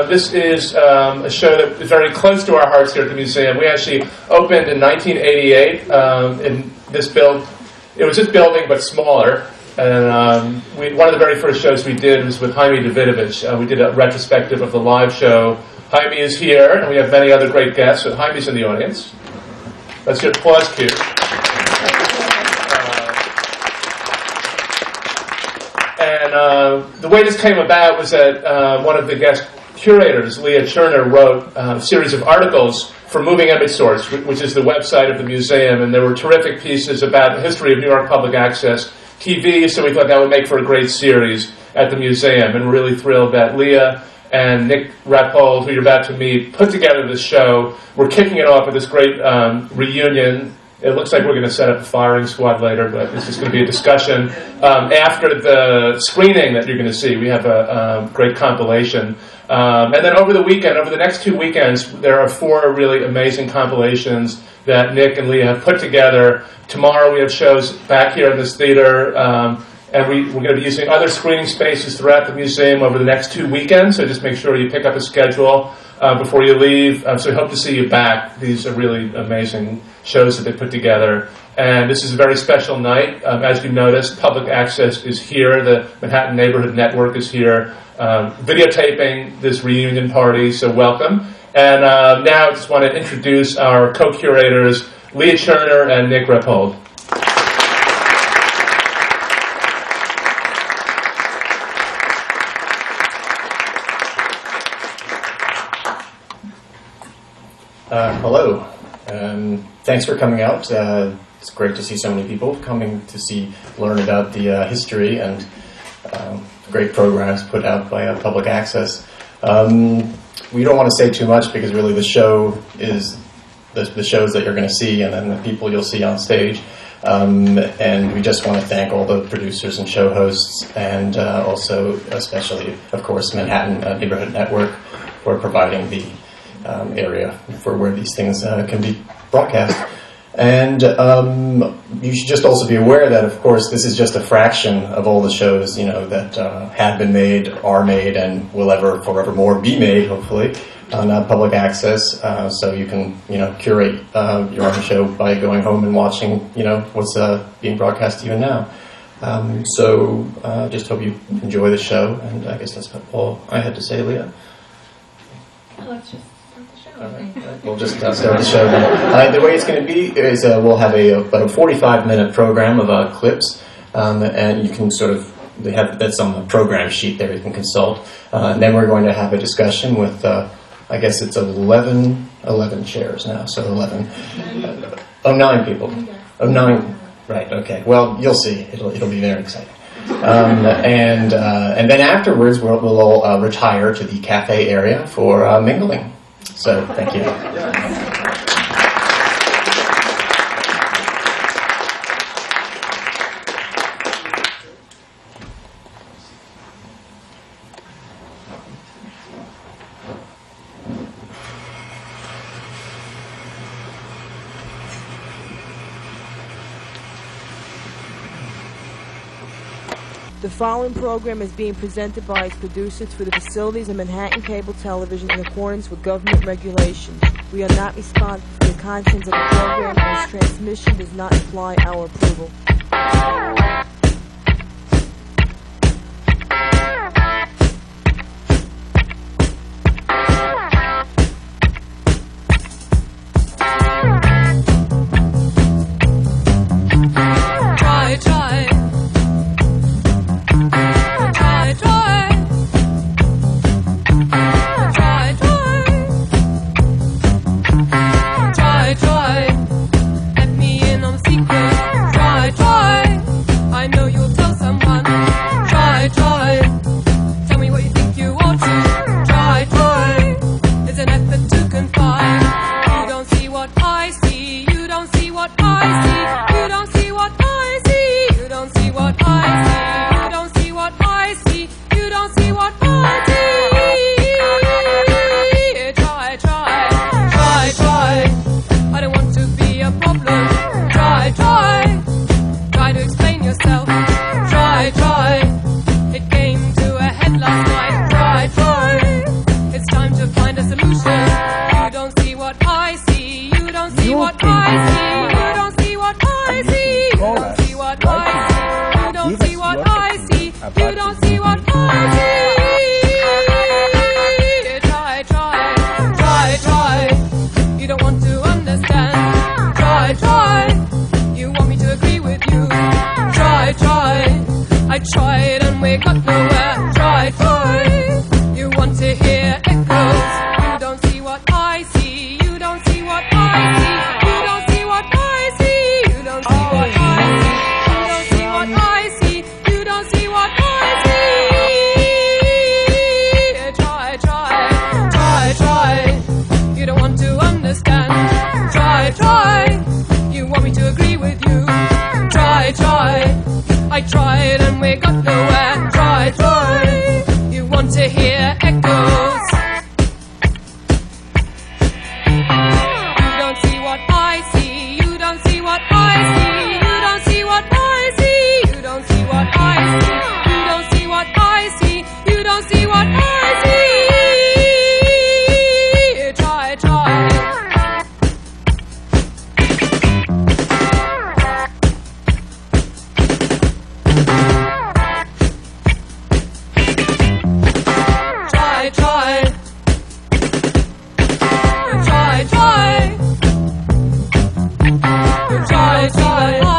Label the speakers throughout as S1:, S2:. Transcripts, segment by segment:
S1: This is a show that is very close to our hearts here at the museum. We actually opened in 1988 in this build. It was this building, but smaller. And one of the very first shows we did was with Jaime Davidovich. We did a retrospective of the live show. Jaime is here, and we have many other great guests. So Jaime's in the audience. That's your applause cue. The way this came about was that one of the guest curators, Leah Cherner, wrote a series of articles for Moving Image Source, which is the website of the museum, and there were terrific pieces about the history of New York public access TV, so we thought that would make for a great series at the museum, and we're really thrilled that Leah and Nick Rappold, who you're about to meet, put together this show. We're kicking it off with this great reunion. It looks like we're going to set up a firing squad later, but this is going to be a discussion. After the screening that you're going to see, we have a great compilation. And then over the weekend, over the next 2 weekends, there are 4 really amazing compilations that Nick and Leah have put together. Tomorrow we have shows back here in this theater, and we're going to be using other screening spaces throughout the museum over the next 2 weekends, so just make sure you pick up a schedule before you leave. So we hope to see you back. These are really amazing shows that they put together. And this is a very special night. As you noticed, public access is here. The Manhattan Neighborhood Network is here videotaping this reunion party, so welcome. And now I just want to introduce our co-curators, Leah Cherner and Nick Rappold.
S2: Hello. Thanks for coming out. It's great to see so many people coming to learn about the history and great programs put out by Public Access. We don't want to say too much because really the show is the shows that you're going to see and then the people you'll see on stage. And we just want to thank all the producers and show hosts and also especially, of course, Manhattan Neighborhood Network for providing the area for where these things can be broadcast. And you should just also be aware that, of course, this is just a fraction of all the shows, that have been made, are made, and will ever forevermore be made, hopefully, on Public Access. So you can, curate your own show by going home and watching, what's being broadcast even now. So just hope you enjoy the show, and I guess that's all I had to say, Leah.
S3: Let's just start the show.
S2: All right. We'll just start the show now. The way it's going to be is we'll have about a 45-minute program of clips, and you can that's on the program sheet there you can consult. And then we're going to have a discussion with, I guess it's 11 chairs now, so 11. 9 people. 9. Right, okay. Well, you'll see. It'll be very exciting. And then afterwards, we'll all retire to the cafe area for mingling. So, thank you.
S4: The following program is being presented by its producers for the facilities of Manhattan Cable Television in accordance with government regulations. We are not responsible for the contents of the program, and its transmission does not imply our approval.
S5: You don't want to understand. Try. You want me to agree with you. Try. I tried and we got nowhere. Try. You want to hear echoes. You don't see what I see. You don't see what I see. You don't see what I see. You don't see what I see. You don't see what I see. You don't see what I see. Try. You don't want to understand. Try. You want me to agree with you. Try. I tried and we got nowhere. Try. You want to hear echoes. You don't see what I see. You don't see what I see. You don't see what I see. You don't see what I see. You don't see what I see. You don't see what I see. Try.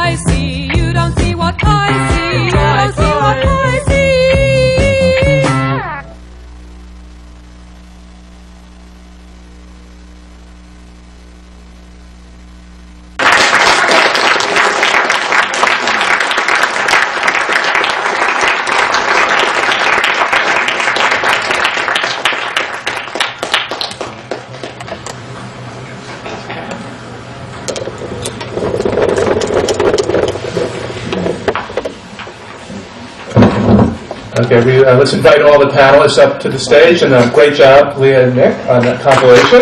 S5: I see. You don't see what I see. You don't see what I see.
S1: Okay, let's invite all the panelists up to the stage, and great job, Leah and Nick, on that compilation.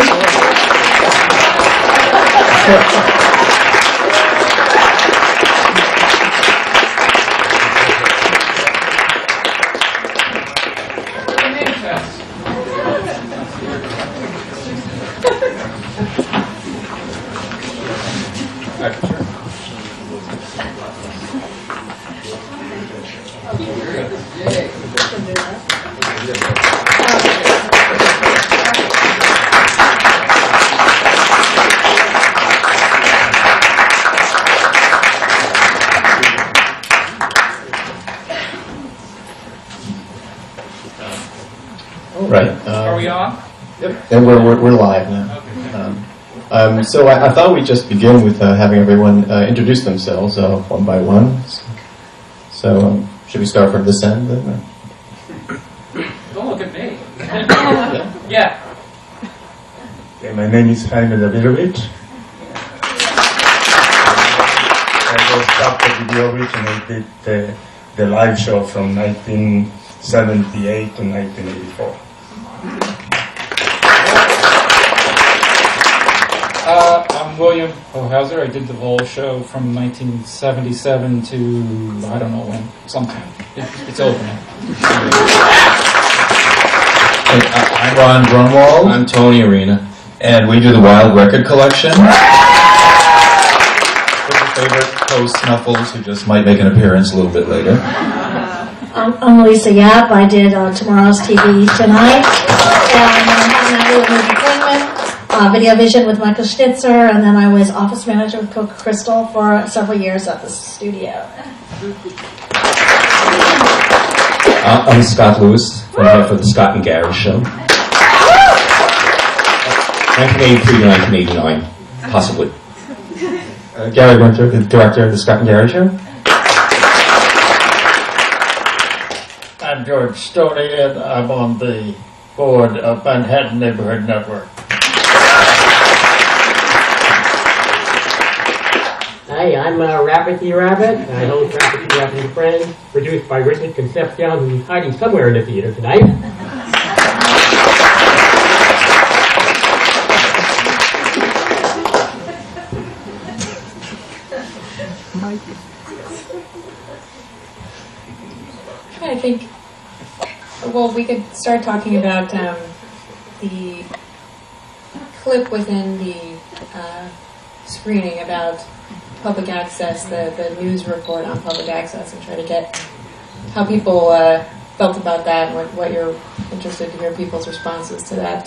S2: Right.
S6: Are we on?
S2: Yep. And we're live now. Okay. So I thought we'd just begin with having everyone introduce themselves one by one. So should we start from this end then?
S6: Don't look at me.
S2: Yeah.
S7: Okay, my name is Jaime Davidovich. I was Dr. Davidovich, and I did the live show from 1978 to 1984.
S6: I'm William Hohauser. I did the Vol show from 1977 to, I don't know when, sometime. It's over now.
S8: I'm Ron Grunwald. I'm Tony Arena. And we do the Wild Record Collection. With your favorite host, Snuffles, who just might make an appearance a little bit later.
S9: I'm Lisa Yap. I did Tomorrow's TV Tonight. And I did Movie Kingman, Video Vision with Michael Schnitzer, and then I was office manager with Coca Crystal for several years at the studio.
S8: I'm Scott Lewis. I'm here for the Scott and Gary Show. 1983 to 1989, possibly.
S2: Gary Winter, the director of the Scott and Gary Show.
S10: I'm George Stoney, and I'm on the board of Manhattan Neighborhood Network.
S11: Hi, I'm Rabbit the Rabbit. I host Rabbit the Rabbit and Friends, produced by Richard Concepcion, who's hiding somewhere in the theater tonight.
S3: I think, well, we could start talking about the clip within the screening about public access, the news report on public access, and try to get how people felt about that, and what you're interested to hear people's responses to that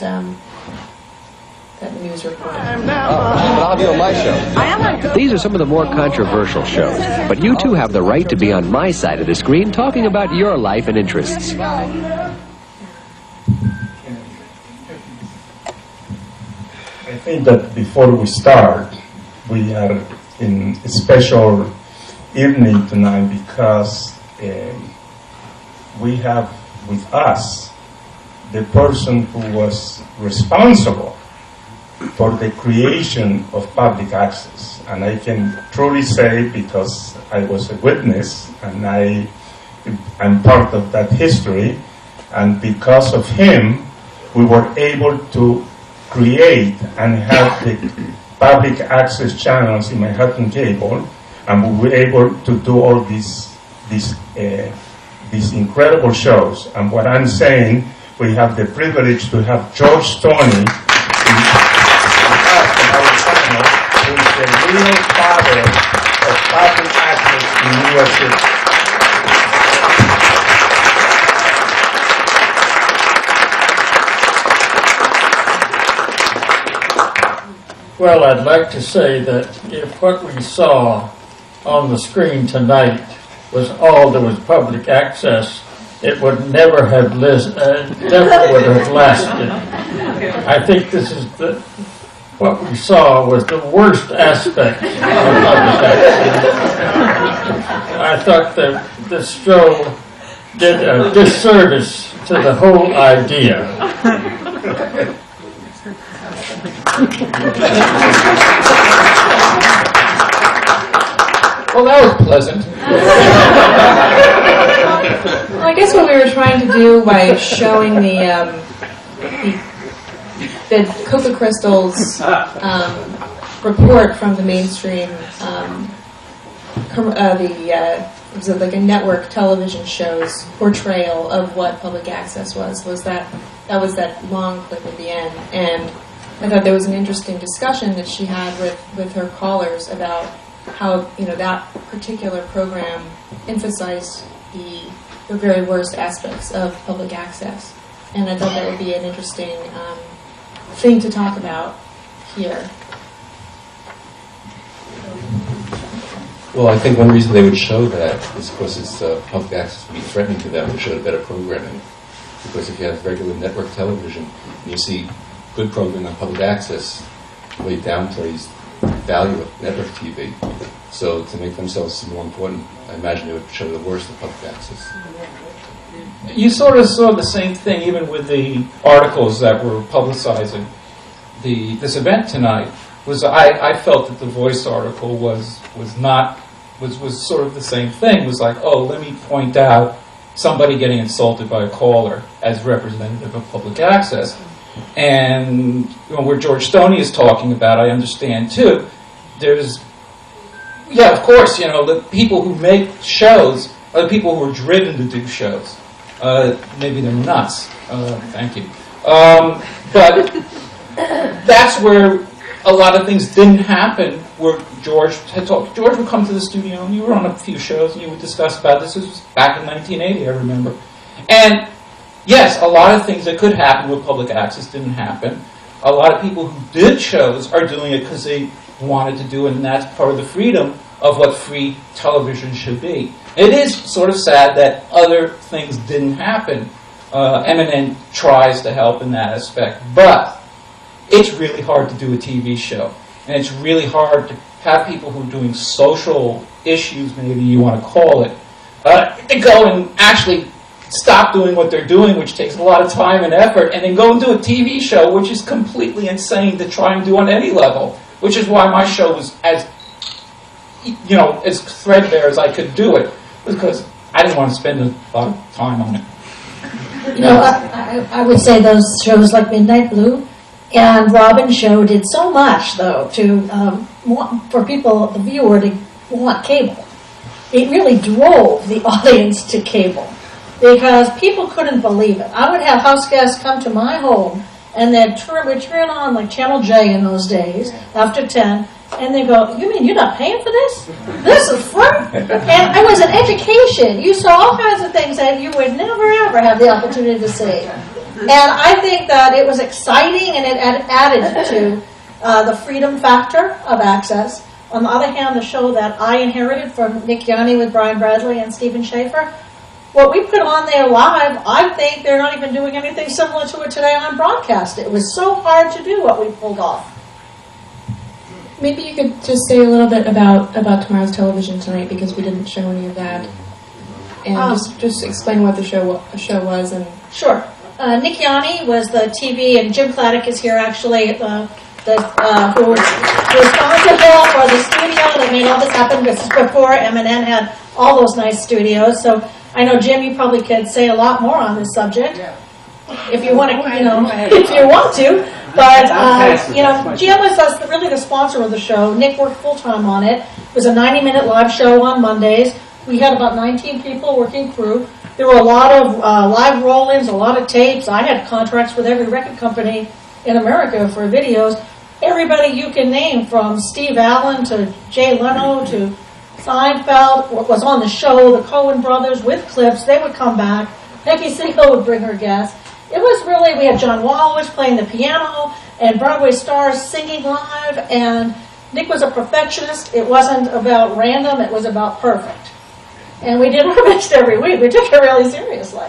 S3: that news report.
S12: I'll be on my show. These are some of the more controversial shows, but you two have the right to be on my side of the screen talking about your life and interests.
S7: I think that before we start, we are in a special evening tonight because we have with us the person who was responsible for the creation of public access. And I can truly say, because I was a witness and I'm part of that history, and because of him, we were able to create and have the public access channels in Manhattan Cable, and we were able to do all these incredible shows. And what I'm saying, we have the privilege to have George Stoney who is the real father of public access in New York City.
S10: Well, I'd like to say that if what we saw on the screen tonight was all there was public access, it would never have never would have lasted. I think this is what we saw was the worst aspect of public access. I thought that this show did a disservice to the whole idea.
S6: Well, that was pleasant.
S3: Well, I guess what we were trying to do by showing the Coca Crystal's report from the mainstream, was it like a network television show's portrayal of what public access was that long clip at the end. And I thought there was an interesting discussion that she had with her callers about how that particular program emphasized the very worst aspects of public access, and I thought that would be an interesting thing to talk about here.
S13: Well, I think one reason they would show that is because it's public access would be threatening to them to show better programming. Because if you have regular network television and you see good programming on public access, really downplays the value of network TV. So to make themselves more important, I imagine they would show the worst of public access.
S6: You sort of saw the same thing even with the articles that were publicizing this event tonight. I felt that the Voice article was sort of the same thing. It was like, oh, let me point out somebody getting insulted by a caller as representative of public access. And where George Stoney is talking about, I understand too. Of course, the people who make shows are the people who are driven to do shows. Maybe they're nuts. Thank you. But that's where a lot of things didn't happen. Where George had talked. George would come to the studio, and you were on a few shows, and you would discuss about this. This was back in 1980, I remember. And yes, a lot of things that could happen with public access didn't happen. A lot of people who did shows are doing it because they wanted to do it, and that's part of the freedom of what free television should be. It is sort of sad that other things didn't happen. MNN tries to help in that aspect, but it's really hard to do a TV show, and it's really hard to have people who are doing social issues, maybe you want to call it, to go and actually stop doing what they're doing, which takes a lot of time and effort, and then go and do a TV show, which is completely insane to try and do on any level, which is why my show was as threadbare as I could do it, because I didn't want to spend a lot of time on it.
S9: I would say those shows like Midnight Blue and Robin's show did so much, though, for people, the viewer, to want cable. It really drove the audience to cable, because people couldn't believe it. I would have house guests come to my home, and we'd turn on like Channel J in those days, after 10, And they go, you mean you're not paying for this? This is free? And it was an education. You saw all kinds of things that you would never, ever have the opportunity to see. And I think that it was exciting, and it added to the freedom factor of access. On the other hand, the show that I inherited from Nick Yanni with Brian Bradley and Stephen Schaefer, what we put on there live, I think they're not even doing anything similar to it today on broadcast. It was so hard to do what we pulled off.
S3: Maybe you could just say a little bit about tomorrow's television tonight, because we didn't show any of that, and just explain what the show was. And
S9: sure, Nick Yanni was the TV, and Jim Claddick is here actually, who was responsible for the studio that made all this happen. This is before M&N had all those nice studios. So I know, Jim, you probably could say a lot more on this subject if you want to, if you want to. But, Jim was really the sponsor of the show. Nick worked full-time on it. It was a 90-minute live show on Mondays. We had about 19 people working crew. There were a lot of live roll-ins, a lot of tapes. I had contracts with every record company in America for videos. Everybody you can name, from Steve Allen to Jay Leno to Seinfeld, was on the show. The Coen brothers with clips. They would come back. Becky Siegel would bring her guests. It was really, we had John Wallish playing the piano and Broadway stars singing live, and Nick was a perfectionist. It wasn't about random, it was about perfect. And we did our best every week. We took it really seriously.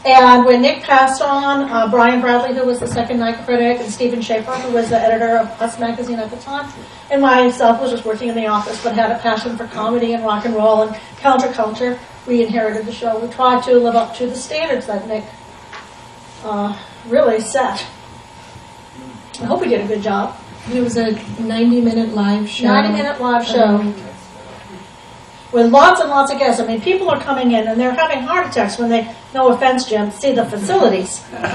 S9: And when Nick passed on, Brian Bradley, who was the second night critic, and Stephen Schaefer, who was the editor of Us magazine at the time, and myself was just working in the office but had a passion for comedy and rock and roll and counterculture, we inherited the show. We tried to live up to the standards that Nick really set. I hope we did a good job.
S3: It was a 90-minute live show.
S9: 90-minute live show. With lots and lots of guests. I mean, people are coming in and they're having heart attacks when they, no offense, Jim, see the facilities. They're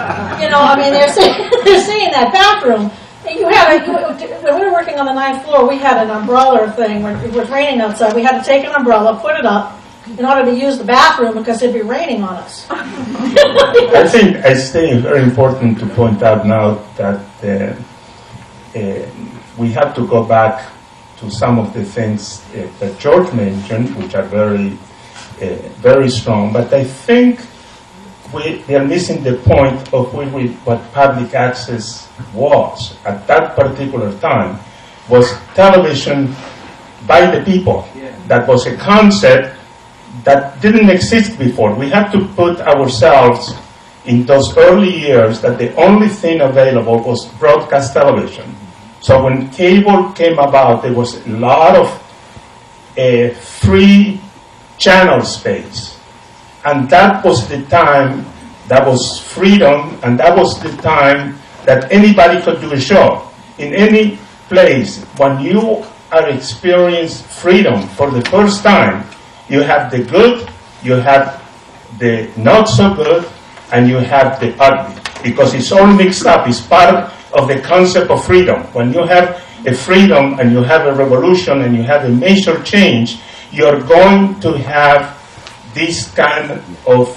S9: seeing that bathroom. When we were working on the 9th floor, we had an umbrella thing. When it was raining outside, we had to take an umbrella, put it up, in order to use the bathroom because it'd be raining on us.
S7: I think it's very important to point out now that we have to go back to some of the things that George mentioned, which are very, very strong. But I think we are missing the point of what public access was at that particular time, was television by the people. That was a concept that didn't exist before. We have to put ourselves in those early years that the only thing available was broadcast television. So when cable came about, there was a lot of free channel space. And that was the time, that was freedom, and that was the time that anybody could do a show. In any place, when you are experiencing freedom for the first time, you have the good, you have the not so good, and you have the ugly. Because it's all mixed up. It's part of the concept of freedom. When you have a freedom and you have a revolution and you have a major change, you're going to have this kind of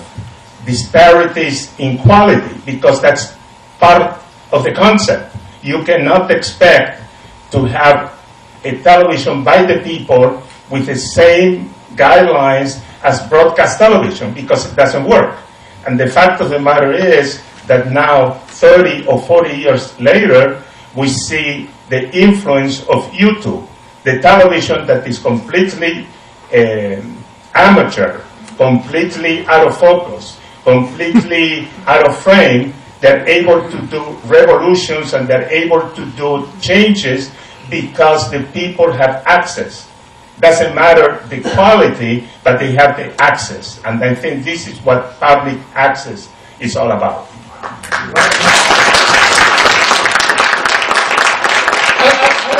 S7: disparities in quality, because that's part of the concept. You cannot expect to have a television by the people with the same guidelines as broadcast television, because it doesn't work. And the fact of the matter is that now, 30 or 40 years later, we see the influence of YouTube, the television that is completely amateur, completely out of focus, completely out of frame. They're able to do revolutions and they're able to do changes because the people have access. Doesn't matter the quality, but they have the access. And I think this is what public access is all about.
S6: I'd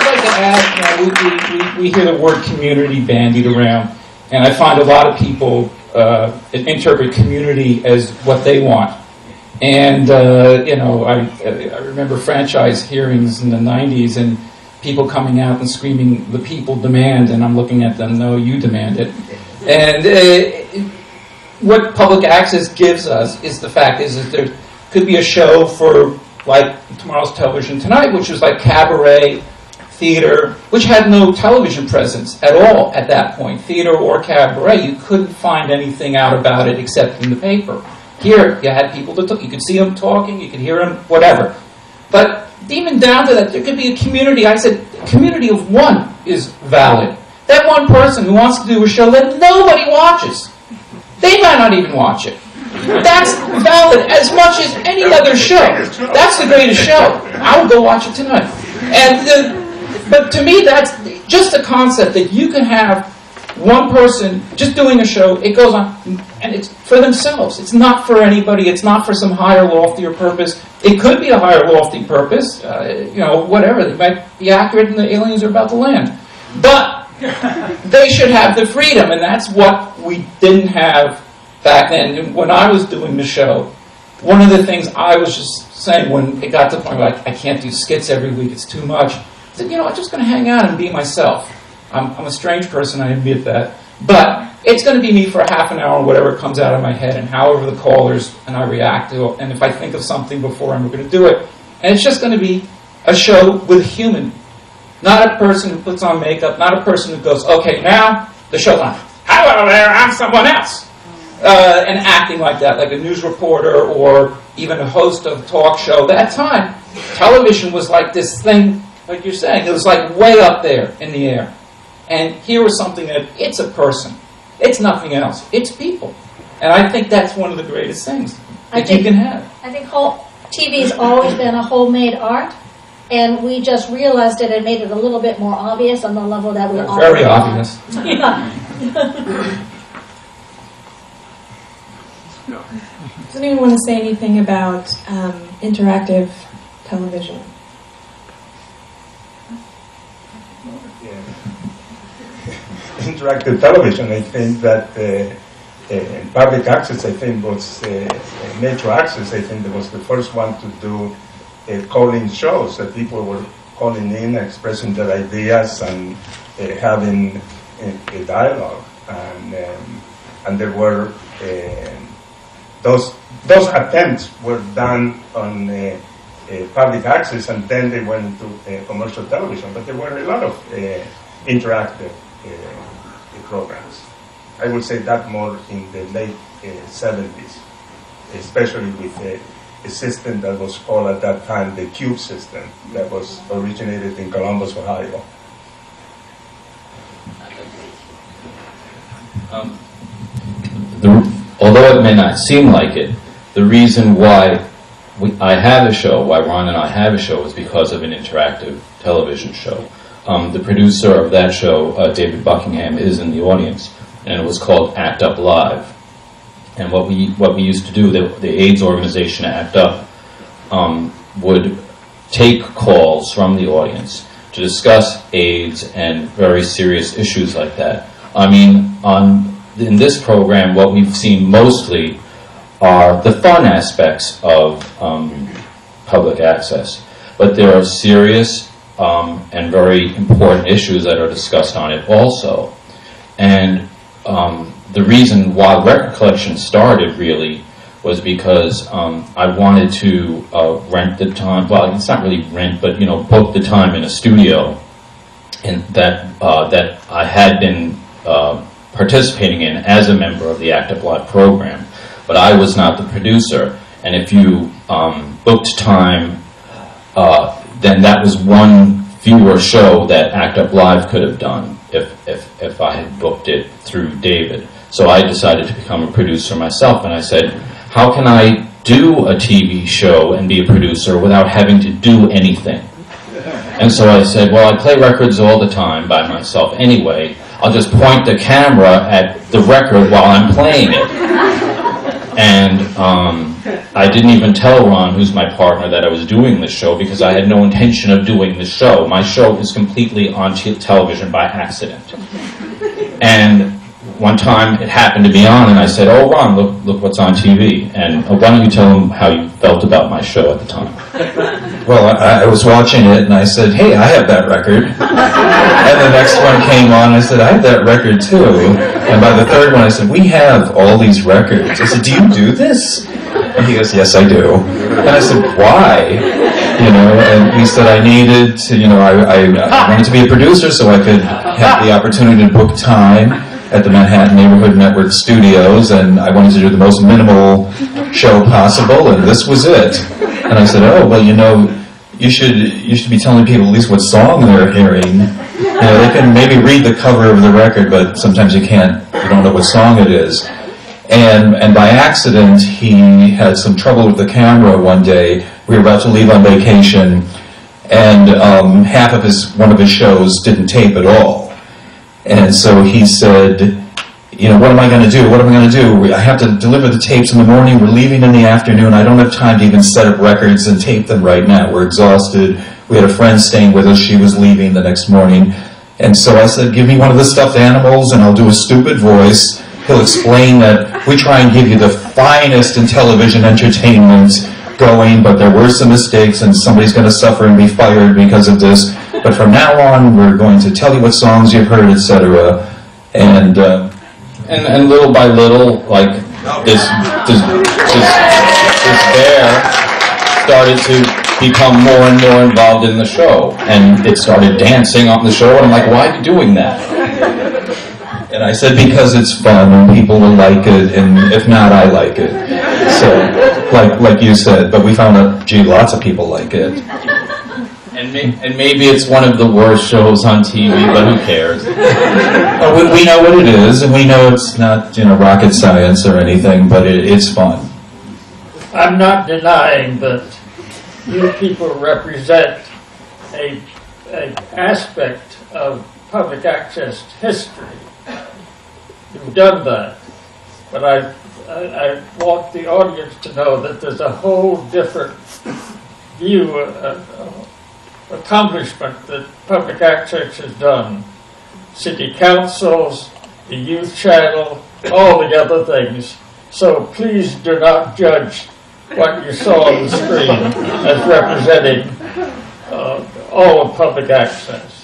S6: like to add, we hear the word community bandied around, and I find a lot of people interpret community as what they want. And, I remember franchise hearings in the 90s, and people coming out and screaming, "The people demand," and I'm looking at them, "No, you demand it." And what public access gives us is the fact is that there could be a show for, like, tomorrow's television tonight, which was like cabaret theater, which had no television presence at all at that point, theater or cabaret, you couldn't find anything out about it except in the paper. Here, you had people to talk. You could see them talking, you could hear them, whatever. But even down to that, there could be a community. I said, a community of one is valid. That one person who wants to do a show that nobody watches, they might not even watch it. That's valid as much as any other show. That's the greatest show. I would go watch it tonight. But to me, that's just a concept that you can have one person just doing a show. It goes on, and it's for themselves. It's not for anybody. It's not for some higher, loftier purpose. It could be a higher, lofty purpose. Whatever. They might be accurate, and the aliens are about to land. But they should have the freedom, and that's what we didn't have back then. And when I was doing the show, one of the things I was just saying when it got to the point where I can't do skits every week, it's too much, I said, I'm just going to hang out and be myself. I'm a strange person, I admit that. But it's going to be me for a half an hour, whatever comes out of my head, and however the callers and I react to it, and if I think of something before I'm going to do it. And it's just going to be a show with a human. Not a person who puts on makeup, not a person who goes, okay, now the show's on. Hello there, I'm someone else. And acting like that, like a news reporter or even a host of a talk show. That time, television was like this thing, like you're saying, it was like way up there in the air. And here was something that it's a person. It's nothing else. It's people. And I think that's one of the greatest things that you can have.
S9: I think TV's always been a homemade art, and we just realized it and made it a little bit more obvious on the level that we all
S6: very obvious.
S9: Yeah.
S3: Does anyone want to say anything about interactive television?
S7: Interactive television, I think that public access, I think, was Metro Access, I think, that was the first one to do call-in shows, that people were calling in, expressing their ideas, and having a dialogue. And there were those attempts were done on public access, and then they went into commercial television. But there were a lot of interactive programs. I would say that more in the late 70s, especially with a system that was called at that time the Cube system, that was originated in Columbus, Ohio.
S13: Although it may not seem like it, the reason why I have a show, why Ron and I have a show, is because of an interactive television show. The producer of that show, David Buckingham, is in the audience, and it was called Act Up Live. And what we used to do, the AIDS organization Act Up would take calls from the audience to discuss AIDS and very serious issues like that. I mean, in this program, what we've seen mostly are the fun aspects of public access, but there are serious and very important issues that are discussed on it also. And the reason why record collection started really was because I wanted to rent the time, well, it's not really rent, but book the time in a studio, and that I had been participating in as a member of the Act Up Live program, but I was not the producer. And if you booked time, then that was one fewer show that Act Up Live could have done if I had booked it through David. So I decided to become a producer myself, and I said, how can I do a TV show and be a producer without having to do anything? And so I said, well, I play records all the time by myself anyway. I'll just point the camera at the record while I'm playing it. And I didn't even tell Ron, who's my partner, that I was doing this show, because I had no intention of doing this show. My show is completely on television by accident. And one time it happened to be on, and I said, oh, Ron, look what's on TV. And why don't you tell him how you felt about my show at the time?
S8: Well, I was watching it, and I said, hey, I have that record. And the next one came on, and I said, I have that record too. And by the third one, I said, we have all these records. I said, do you do this? And he goes, yes, I do. And I said, why? You know, and he said, I needed to, you know, I wanted to be a producer so I could have the opportunity to book time at the Manhattan Neighborhood Network studios, and I wanted to do the most minimal show possible, and this was it. And I said, oh, well, you know, you should be telling people at least what song they're hearing. You know, they can maybe read the cover of the record, but sometimes you don't know what song it is. And by accident, he had some trouble with the camera one day. We were about to leave on vacation, and half of one of his shows didn't tape at all. And so he said, you know, what am I going to do? What am I going to do? I have to deliver the tapes in the morning. We're leaving in the afternoon. I don't have time to even set up records and tape them right now. We're exhausted. We had a friend staying with us. She was leaving the next morning. And so I said, give me one of the stuffed animals and I'll do a stupid voice. He'll explain that we try and give you the finest in television entertainment going, but there were some mistakes and somebody's going to suffer and be fired because of this. But from now on, we're going to tell you what songs you've heard, etc. And little by little, like this bear started to become more and more involved in the show, and it started dancing on the show. And I'm like, why are you doing that? And I said, because it's fun and people will like it, and if not, I like it. So, like you said, but we found out, gee, lots of people like it.
S6: And maybe it's one of the worst shows on TV, but who cares?
S8: We know what it is, and we know it's not, you know, rocket science or anything, but it's fun.
S10: I'm not denying that you people represent an aspect of public access history. You've done that. But I want the audience to know that there's a whole different view, accomplishment that public access has done. City councils, the youth channel, all the other things. So please do not judge what you saw on the screen as representing all of public access.